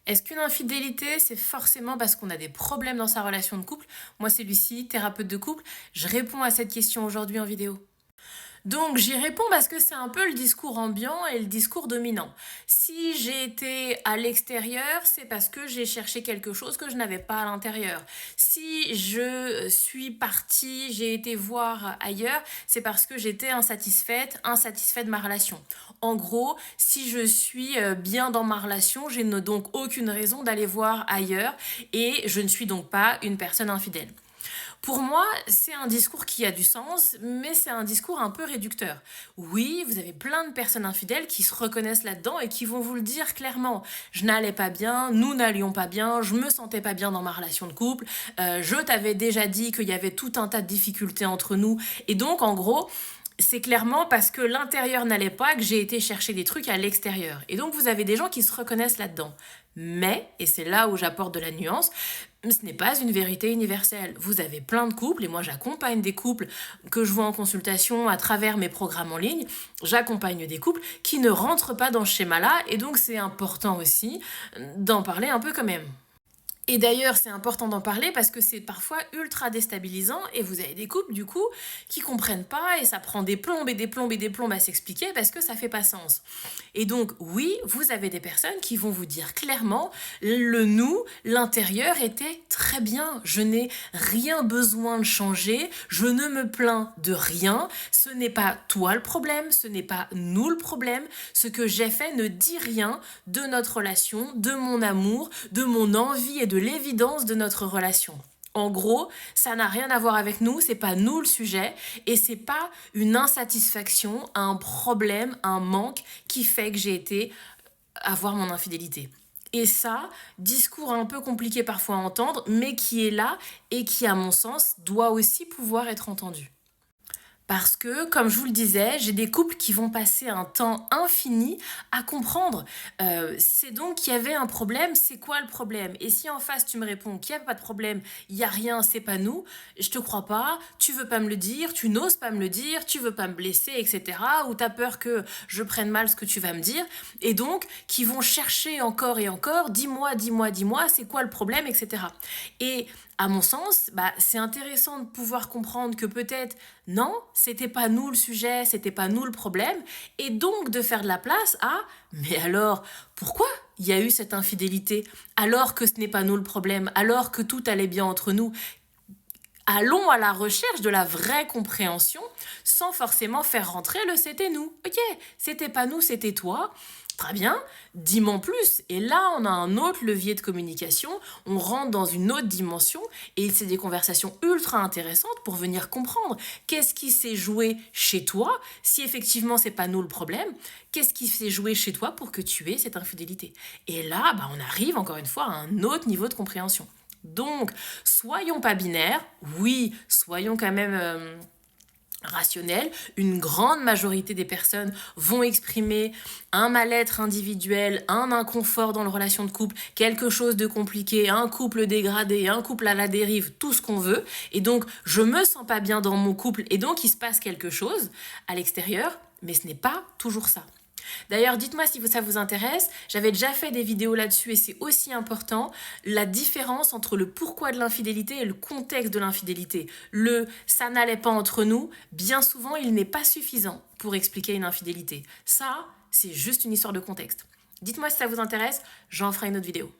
Est-ce qu'une infidélité, c'est forcément parce qu'on a des problèmes dans sa relation de couple? Moi, c'est Lucie, thérapeute de couple. Je réponds à cette question aujourd'hui en vidéo. Donc j'y réponds parce que c'est un peu le discours ambiant et le discours dominant. Si j'ai été à l'extérieur, c'est parce que j'ai cherché quelque chose que je n'avais pas à l'intérieur. Si je suis partie, j'ai été voir ailleurs, c'est parce que j'étais insatisfaite, insatisfait de ma relation. En gros, si je suis bien dans ma relation, je n'ai donc aucune raison d'aller voir ailleurs et je ne suis donc pas une personne infidèle. Pour moi, c'est un discours qui a du sens, mais c'est un discours un peu réducteur. Oui, vous avez plein de personnes infidèles qui se reconnaissent là-dedans et qui vont vous le dire clairement. Je n'allais pas bien, nous n'allions pas bien, je me sentais pas bien dans ma relation de couple, je t'avais déjà dit qu'il y avait tout un tas de difficultés entre nous. Et donc, en gros, c'est clairement parce que l'intérieur n'allait pas que j'ai été chercher des trucs à l'extérieur. Et donc, vous avez des gens qui se reconnaissent là-dedans. Mais, et c'est là où j'apporte de la nuance, ce n'est pas une vérité universelle. Vous avez plein de couples, et moi j'accompagne des couples que je vois en consultation à travers mes programmes en ligne. J'accompagne des couples qui ne rentrent pas dans ce schéma-là, et donc c'est important aussi d'en parler un peu quand même. Et d'ailleurs, c'est important d'en parler parce que c'est parfois ultra déstabilisant et vous avez des couples, du coup, qui comprennent pas et ça prend des plombes et des plombes et des plombes à s'expliquer parce que ça fait pas sens. Et donc, oui, vous avez des personnes qui vont vous dire clairement, le nous, l'intérieur était très bien. Je n'ai rien besoin de changer. Je ne me plains de rien. Ce n'est pas toi le problème. Ce n'est pas nous le problème. Ce que j'ai fait ne dit rien de notre relation, de mon amour, de mon envie et de l'évidence de notre relation. En gros, ça n'a rien à voir avec nous, c'est pas nous le sujet et c'est pas une insatisfaction, un problème, un manque qui fait que j'ai été avoir mon infidélité. Et ça, discours un peu compliqué parfois à entendre, mais qui est là et qui, à mon sens, doit aussi pouvoir être entendu. Parce que, comme je vous le disais, j'ai des couples qui vont passer un temps infini à comprendre. C'est donc qu'il y avait un problème, c'est quoi le problème? Et si en face tu me réponds qu'il n'y a pas de problème, il n'y a rien, c'est pas nous, je te crois pas, tu veux pas me le dire, tu n'oses pas me le dire, tu veux pas me blesser, etc. Ou tu as peur que je prenne mal ce que tu vas me dire. Et donc, qui vont chercher encore et encore, dis-moi, dis-moi, dis-moi, c'est quoi le problème, etc. Et à mon sens, c'est intéressant de pouvoir comprendre que peut-être, non, c'était pas nous le sujet, c'était pas nous le problème, et donc de faire de la place à, mais alors, pourquoi il y a eu cette infidélité, alors que ce n'est pas nous le problème, alors que tout allait bien entre nous? Allons à la recherche de la vraie compréhension sans forcément faire rentrer le c'était nous. Ok, c'était pas nous, c'était toi. Très bien, dis-moi plus. Et là, on a un autre levier de communication, on rentre dans une autre dimension et c'est des conversations ultra intéressantes pour venir comprendre qu'est-ce qui s'est joué chez toi, si effectivement c'est pas nous le problème, qu'est-ce qui s'est joué chez toi pour que tu aies cette infidélité. Et là, on arrive encore une fois à un autre niveau de compréhension. Donc, soyons pas binaires, oui, soyons quand même rationnels. Une grande majorité des personnes vont exprimer un mal-être individuel, un inconfort dans la relation de couple, quelque chose de compliqué, un couple dégradé, un couple à la dérive, tout ce qu'on veut. Et donc, je me sens pas bien dans mon couple et donc il se passe quelque chose à l'extérieur, mais ce n'est pas toujours ça. D'ailleurs, dites-moi si ça vous intéresse. J'avais déjà fait des vidéos là-dessus et c'est aussi important, la différence entre le pourquoi de l'infidélité et le contexte de l'infidélité. Le ça n'allait pas entre nous, bien souvent, il n'est pas suffisant pour expliquer une infidélité. Ça, c'est juste une histoire de contexte. Dites-moi si ça vous intéresse, j'en ferai une autre vidéo.